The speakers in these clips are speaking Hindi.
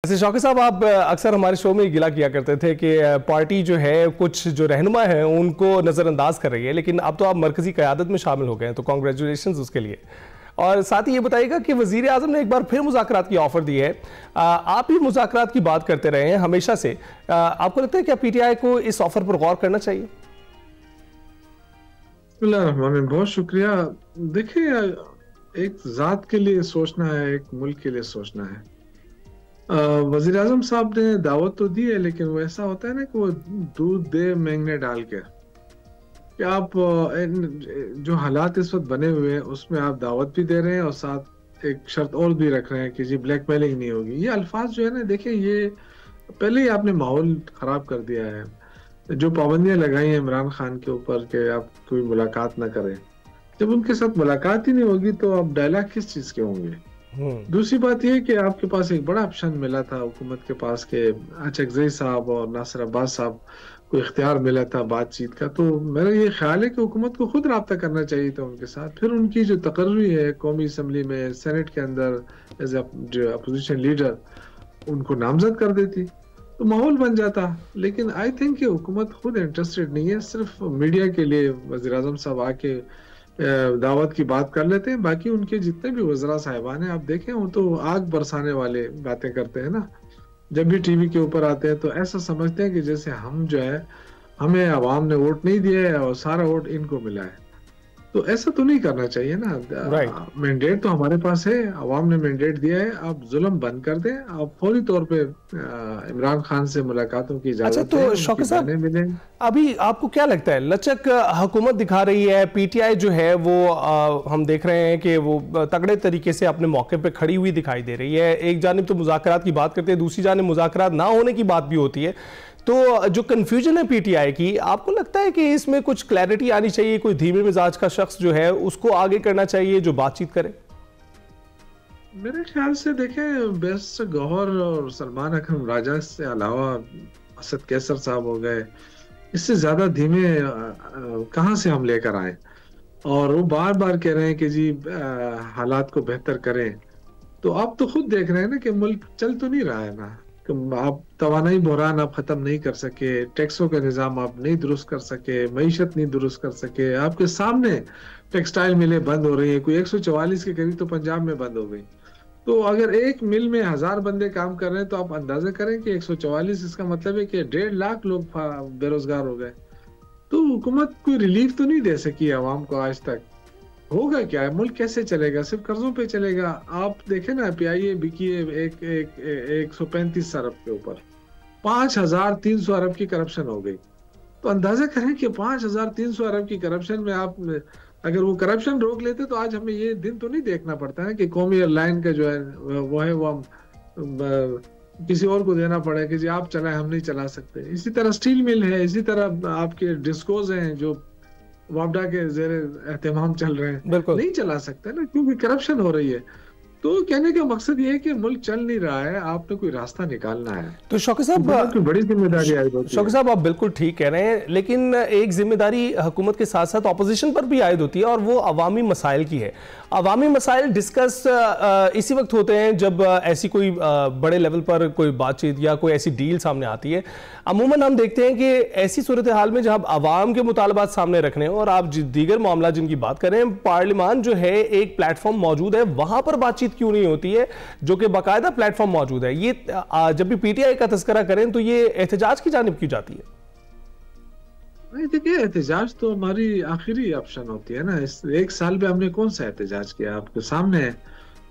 वैसे शौकत साहब, आप अक्सर हमारे शो में गिला किया करते थे कि पार्टी जो है कुछ जो रहनुमा है उनको नज़रअंदाज कर रही है, लेकिन अब तो आप मरकजी क़यादत में शामिल हो गए हैं, तो कॉन्ग्रेचुलेशन उसके लिए। और साथ ही ये बताइएगा कि वज़ीर आज़म ने एक बार फिर मुज़ाकरात की ऑफ़र दी है। आप ही मुज़ाकरात की बात करते रहे हैं हमेशा से, आपको लगता है क्या PTI को इस ऑफ़र पर गौर करना चाहिए? बहुत शुक्रिया। देखिए, एक ज़ात के लिए सोचना है, एक मुल्क के लिए सोचना है। वज़ीर आज़म साहब ने दावत तो दी है, लेकिन वो ऐसा होता है ना कि वो दूध दे मेंगने डाल के, कि आप जो हालात इस वक्त बने हुए हैं उसमें आप दावत भी दे रहे हैं और साथ एक शर्त और भी रख रहे हैं कि जी ब्लैकमेलिंग नहीं होगी। ये अल्फाज जो है ना, देखिए, ये पहले ही आपने माहौल खराब कर दिया है। जो पाबंदियां लगाई हैं इमरान खान के ऊपर कि आप कोई मुलाकात ना करें, जब उनके साथ मुलाकात ही नहीं होगी तो आप डायलॉग किस चीज के होंगे। दूसरी बात यह कि आपके पास एक बड़ा ऑप्शन मिला था हुकूमत के पास के अचकजई साहब और नासिर अब्बास साहब को इख्तियार मिला था बातचीत का, तो मेरा ये ख्याल है कि हुकूमत को खुद रब्ता करना चाहिए था उनके साथ। फिर उनकी जो तकर्री है कौमी असम्बली में, सेनेट के अंदर एज जो अपोजिशन लीडर, उनको नामजद कर देती तो माहौल बन जाता। लेकिन आई थिंक कि हुकूमत खुद इंटरेस्टेड नहीं है, सिर्फ मीडिया के लिए वज़ीर आज़म साहब आके दावत की बात कर लेते हैं। बाकी उनके जितने भी वज़रा साहिबान हैं आप देखें, वो तो आग बरसाने वाले बातें करते हैं ना। जब भी टीवी के ऊपर आते हैं तो ऐसा समझते हैं कि जैसे हम जो है, हमें आवाम ने वोट नहीं दिया है और सारा वोट इनको मिला है। तो ऐसा तो नहीं करना चाहिए ना। मैंडेट तो हमारे पास है, अवाम ने मैंडेट दिया है, आप जुल्म बंद कर दें, आप फौरी तौर पे इमरान खान से मुलाकातों की अच्छा, इजाजत तो दें, शौकत उनकी साहब, बयानें मिलें। अभी आपको क्या लगता है, लचक हुकूमत दिखा रही है PTI जो है वो हम देख रहे हैं कि वो तगड़े तरीके से अपने मौके पे खड़ी हुई दिखाई दे रही है। एक जानिब तो मुज़ाकरात की बात करते हैं, दूसरी जानिब मुज़ाकरात ना होने की बात भी होती है। तो जो कन्फ्यूजन है PTI की, आपको लगता है कि इसमें कुछ क्लैरिटी आनी चाहिए, कोई धीमे मिजाज का शख्स जो है उसको आगे करना चाहिए जो बातचीत करे? मेरे ख्याल से देखें, बेस्ट गौहर और सलमान अकरम राजा से अलावा असद कैसर साहब हो गए, इससे ज्यादा धीमे कहाँ से हम लेकर आए। और वो बार बार कह रहे हैं कि जी हालात को बेहतर करें। तो आप तो खुद देख रहे हैं ना कि मुल्क चल तो नहीं रहा है ना। कि आप तवानाई बहरान आप खत्म नहीं कर सके, टैक्सों का निज़ाम आप नहीं दुरुस्त कर सके, मईशत नहीं दुरुस्त कर सके। आपके सामने टेक्सटाइल मिलें बंद हो रही है, कोई 144 के करीब तो पंजाब में बंद हो गई। तो अगर एक मिल में 1000 बंदे काम कर रहे हैं तो आप अंदाजा करें कि 144, इसका मतलब है कि 1.5 लाख लोग बेरोजगार हो गए। तो हुकूमत कोई रिलीफ तो नहीं दे सकी आवाम को आज तक। होगा क्या है, मुल्क कैसे चलेगा? सिर्फ कर्जों पे चलेगा। आप देखें ना, PIA बिकी है 135 अरब के ऊपर, 5300 अरब की करप्शन हो गई। तो अंदाजा करें कि 5300 अरब की करप्शन में आप अगर वो करप्शन रोक लेते तो आज हमें ये दिन तो नहीं देखना पड़ता है कि कौमी एयरलाइन का जो है वो हम किसी और को देना पड़े कि जी आप चलाएं, हम नहीं चला सकते। इसी तरह स्टील मिल है, इसी तरह आपके डिस्कोज हैं जो वापडा के जेर एहतमाम चल रहे हैं, बिल्कुल। नहीं चला सकते ना, क्योंकि करप्शन हो रही है। तो कहने का मकसद ये है कि मुल्क चल नहीं रहा है, आपने कोई रास्ता निकालना है। तो शौकत साहब, की बड़ी जिम्मेदारी आयद होती है। शौकत साहब, आप बिल्कुल ठीक कह रहे हैं, लेकिन एक जिम्मेदारी हुकूमत के साथ साथ ऑपोजिशन पर भी आयद होती है, और वो अवामी मसाइल की है। अवामी मसाइल डिस्कस इसी वक्त होते हैं जब ऐसी कोई बड़े लेवल पर कोई बातचीत या कोई ऐसी डील सामने आती है। अमूमन हम देखते हैं कि ऐसी सूरत हाल में जब अवाम के मुतालबात सामने रखने हो और आप दीगर मामला जिनकी बात करें, पार्लियामान जो है एक प्लेटफॉर्म मौजूद है, वहां पर बातचीत क्यों नहीं होती है जो कि बाकायदा प्लेटफॉर्म मौजूद है। ये जब भी PTI का तस्करा करें तो ये एहतजाज की जानिब क्यों जाती है? नहीं, देखिए, एहतजाज तो हमारी आखिरी ऑप्शन होती है ना। इस एक साल पे हमने कौन सा एहतजाज किया? आपके सामने है।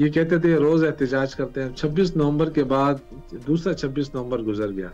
ये कहते थे रोज एहतजाज करते हैं। 26 नवंबर के बाद दूसरा 26 नवंबर गुजर गया,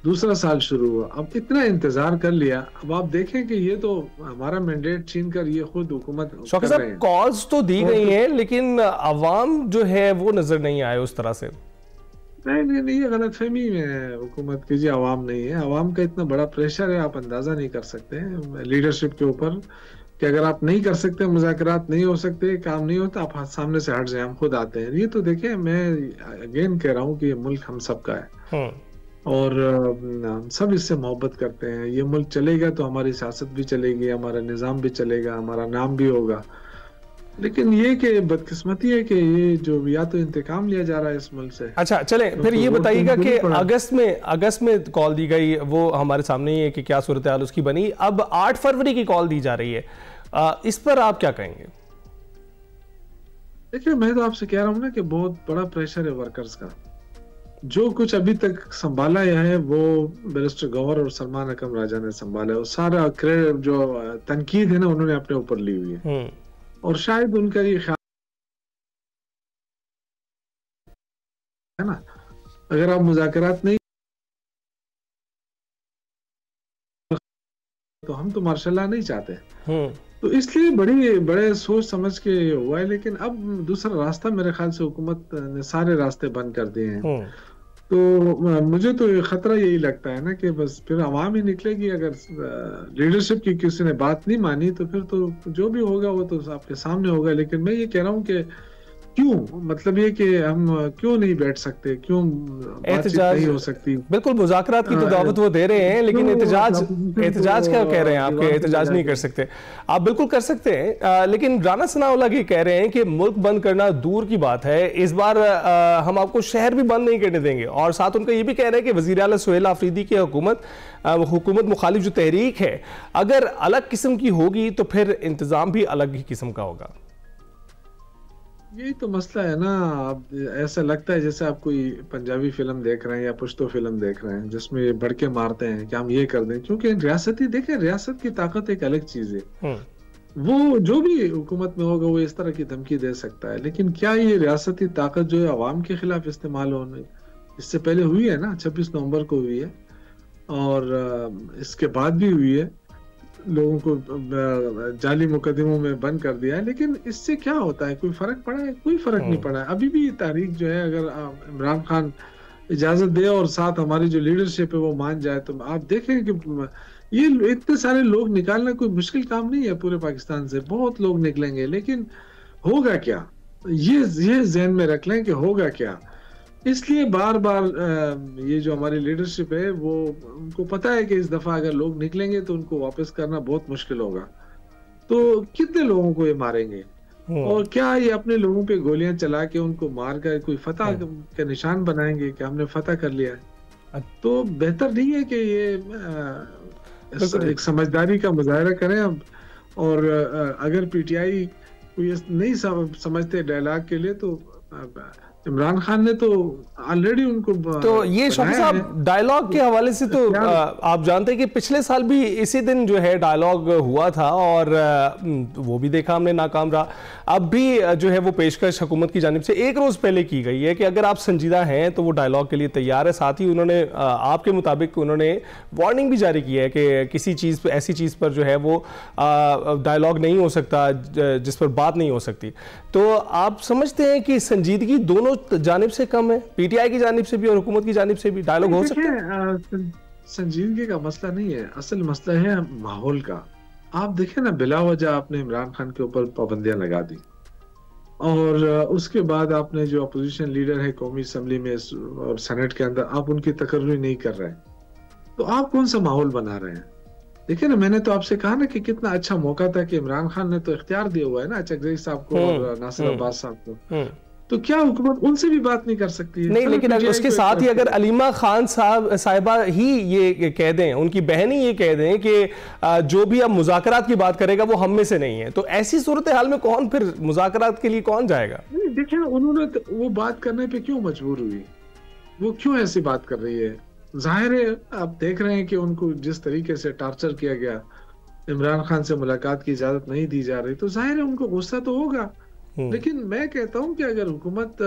दूसरा साल शुरू हुआ। अब इतना इंतजार कर लिया, अब आप देखें कि ये तो हमारा मैंडेट छीन कर ये खुद हुकूमत कर रहे हैं। कॉल्स तो दी गई हैं, लेकिन अवाम जो है वो नजर नहीं आए उस तरह से। नहीं, ये गलतफहमी में है हुकूमत की। जी आवाम नहीं है, आवाम का इतना बड़ा प्रेशर है, आप अंदाजा नहीं कर सकते लीडरशिप के ऊपर कि अगर आप नहीं कर सकते, मुज़ाकरात नहीं हो सकते, काम नहीं होता, आप सामने से हट जाए, हम खुद आते हैं। ये तो देखें, मैं अगेन कह रहा हूँ कि ये मुल्क हम सब का है और हम सब इससे मोहब्बत करते हैं। ये मुल्क चलेगा तो हमारी सियासत भी चलेगी, हमारा निज़ाम भी चलेगा, हमारा नाम भी होगा। लेकिन ये कि बदकिस्मती है कि ये जो या तो इंतकाम लिया जा रहा है इस मुल्क से। अच्छा चले, फिर ये बताइएगा कि अगस्त में कॉल दी गई, वो हमारे सामने ही है कि क्या सूरत हाल उसकी बनी। अब 8 फरवरी की कॉल दी जा रही है, इस पर आप क्या कहेंगे? देखिए, मैं तो आपसे कह रहा हूँ ना कि बहुत बड़ा प्रेशर है वर्कर्स का। जो कुछ अभी तक संभाला है वो बैरिस्टर गौहर और सलमान अकम राजा ने संभाला है, और सारा क्रेडिट जो तनकीद है ना उन्होंने अपने ऊपर ली हुई है। और शायद उनका ये ख्याल है ना, अगर आप मुज़ाकरात नहीं तो हम तो मार्शल नहीं चाहते। तो इसलिए बड़े सोच समझ के हुआ है। लेकिन अब दूसरा रास्ता मेरे ख्याल से हुकूमत ने सारे रास्ते बंद कर दिए हैं। तो मुझे तो खतरा यही लगता है ना कि बस फिर आवाम ही निकलेगी। अगर लीडरशिप की किसी ने बात नहीं मानी तो फिर तो जो भी होगा वो तो आपके सामने होगा। लेकिन मैं ये कह रहा हूँ कि क्यों, मतलब ये कि हम क्यों नहीं बैठ सकते, क्यों बातचीत नहीं हो सकती? बिल्कुल, मुज़ाकरात की तो दावत वो दे रहे हैं, लेकिन एहतजाज क्या कह रहे हैं? आपके एहतजाज नहीं कर सकते, आप बिल्कुल कर सकते हैं। लेकिन राना सनाउल्लाह ये कह रहे हैं कि मुल्क बंद करना दूर की बात है, इस बार हम आपको शहर भी बंद नहीं करने देंगे। और साथ उनका ये भी कह रहे हैं कि वज़ीर आला सुहेल आफरीदी की हुकूमत मुखालिफ जो तहरीक है, अगर अलग किस्म की होगी तो फिर इंतज़ाम भी अलग ही किस्म का होगा। यही तो मसला है ना। अब ऐसा लगता है जैसे आप कोई पंजाबी फिल्म देख रहे हैं या पुश्तो फिल्म देख रहे हैं जिसमें ये भड़के मारते हैं कि हम ये कर दें, क्योंकि रियासत की ताकत एक अलग चीज है। वो जो भी हुकूमत में होगा वो इस तरह की धमकी दे सकता है, लेकिन क्या ये रियासती ताकत जो है अवाम के खिलाफ इस्तेमाल होने इससे पहले हुई है ना? 26 नवंबर को हुई है और इसके बाद भी हुई है। लोगों को जाली मुकदमों में बंद कर दिया है, लेकिन इससे क्या होता है? कोई फर्क पड़ा है? कोई फर्क नहीं पड़ा है। अभी भी तारीख जो है, अगर इमरान खान इजाजत दे और साथ हमारी जो लीडरशिप है वो मान जाए तो आप देखें कि ये इतने सारे लोग निकालना कोई मुश्किल काम नहीं है। पूरे पाकिस्तान से बहुत लोग निकलेंगे, लेकिन होगा क्या? ये जहन में रख लें कि होगा क्या। इसलिए बार बार ये जो हमारी लीडरशिप है वो, उनको पता है कि इस दफा अगर लोग निकलेंगे तो उनको वापस करना बहुत मुश्किल होगा। तो कितने लोगों को ये मारेंगे और क्या ये अपने लोगों पे गोलियां चला के उनको मार कर कोई फतह के निशान बनाएंगे कि हमने फतह कर लिया है? तो बेहतर नहीं है कि ये एक समझदारी का मुजाहरा करें अब। और अगर पीटीआई कोई नहीं समझते डायलॉग के लिए, तो इमरान खान ने तो ऑलरेडी उनको तो ये शौकत साहब डायलॉग के हवाले से तो आप जानते हैं कि पिछले साल भी इसी दिन जो है डायलॉग हुआ था और वो भी देखा हमने नाकाम रहा। अब भी जो है वो पेशकश हुकूमत की जानिब से एक रोज पहले की गई है कि अगर आप संजीदा हैं तो वो डायलॉग के लिए तैयार है। साथ ही उन्होंने आपके मुताबिक उन्होंने वार्निंग भी जारी की है कि किसी चीज़ पर, ऐसी चीज़ पर जो है वो डायलॉग नहीं हो सकता जिस पर बात नहीं हो सकती। तो आप समझते हैं कि संजीदगी दोनों जानिब से कम है, पीटीआई की जानिब से भी और हुकूमत की जानिब से भी डायलॉग हो सकता है? संजीदगी का मसला नहीं है, असल मसला है माहौल का। आप देखें ना, बिला वजह आपने इमरान खान के ऊपर पाबंदियां लगा दी और उसके बाद आपने जो अपोजिशन लीडर है कौमी असम्बली में और सेनेट के अंदर, आप उनकी तकर्री नहीं कर रहे हैं। तो आप कौन सा माहौल बना रहे हैं? देखिए ना, मैंने तो आपसे कहा ना कि कितना अच्छा मौका था कि इमरान खान ने तो इख्तियार दिया हुआ है ना चकजई साहब को और नासिर अब्बास साहब को। तो क्या हुकूमत उनसे भी बात नहीं कर सकती है? नहीं, लेकिन अगर उसके साथ ही अगर अलीमा खान साहिबा ही ये कह दें, उनकी बहन ही ये कह दें कि जो भी अब मुज़ाकरात की बात करेगा वो हम में से नहीं है, तो ऐसी सूरत हाल में कौन फिर मुज़ाकरात के लिए कौन जाएगा? देखिए ना, उन्होंने वो बात करने पे क्यों मजबूर हुई? वो क्यों ऐसी बात कर रही है? जाहिर है आप देख रहे हैं कि उनको जिस तरीके से टॉर्चर किया गया, इमरान खान से मुलाकात की इजाजत नहीं दी जा रही, तो जाहिर है उनको गुस्सा तो होगा। लेकिन मैं कहता हूं कि अगर हुकूमत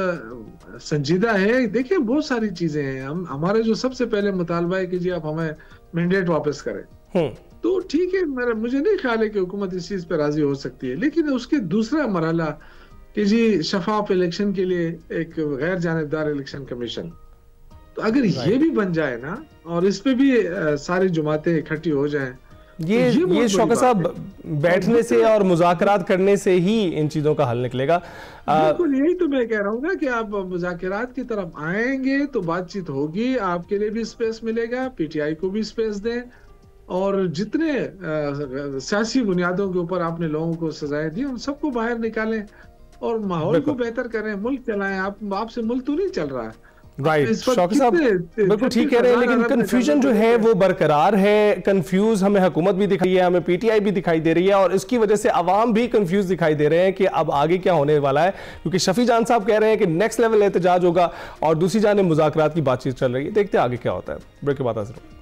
संजीदा है, देखिए बहुत सारी चीजें हैं। हमारे जो सबसे पहले मुतालबा है कि जी आप हमें मैंडेट वापस करें, तो ठीक है, मुझे नहीं ख्याल है कि हुकूमत इस चीज पे राजी हो सकती है। लेकिन उसके दूसरा मरहला कि जी शफाफ इलेक्शन के लिए एक गैर जानिबदार इलेक्शन कमीशन, तो अगर ये भी बन जाए ना और इस पे भी सारी जमातें इकट्ठी हो जाएं, ये शौकत साहब बैठने से और मुज़ाकरात करने से ही इन चीजों का हल निकलेगा। बिल्कुल, यही तो मैं कह रहा हूँ ना कि आप मुज़ाकरात की तरफ आएंगे तो बातचीत होगी, आपके लिए भी स्पेस मिलेगा, पीटीआई को भी स्पेस दें, और जितने सियासी बुनियादों के ऊपर आपने लोगों को सजाएं दी, उन सबको बाहर निकालें और माहौल को बेहतर करें, मुल्क चलाएं। आपसे मुल्क तो नहीं चल रहा है। राइट, शौकत साहब बिल्कुल ठीक कह रहे हैं, लेकिन कंफ्यूजन जो है वो बरकरार है। कंफ्यूज हमें हुकूमत भी दिखाई है, हमें पीटीआई भी दिखाई दे रही है, और इसकी वजह से अवाम भी कंफ्यूज दिखाई दे रहे हैं कि अब आगे क्या होने वाला है। क्योंकि शफी जान साहब कह रहे हैं कि नेक्स्ट लेवल एहतजाज होगा और दूसरी जानिब मुज़ाकरात की बातचीत चल रही है। देखते हैं आगे क्या होता है। ब्रेक के बाद हाजिर हूं।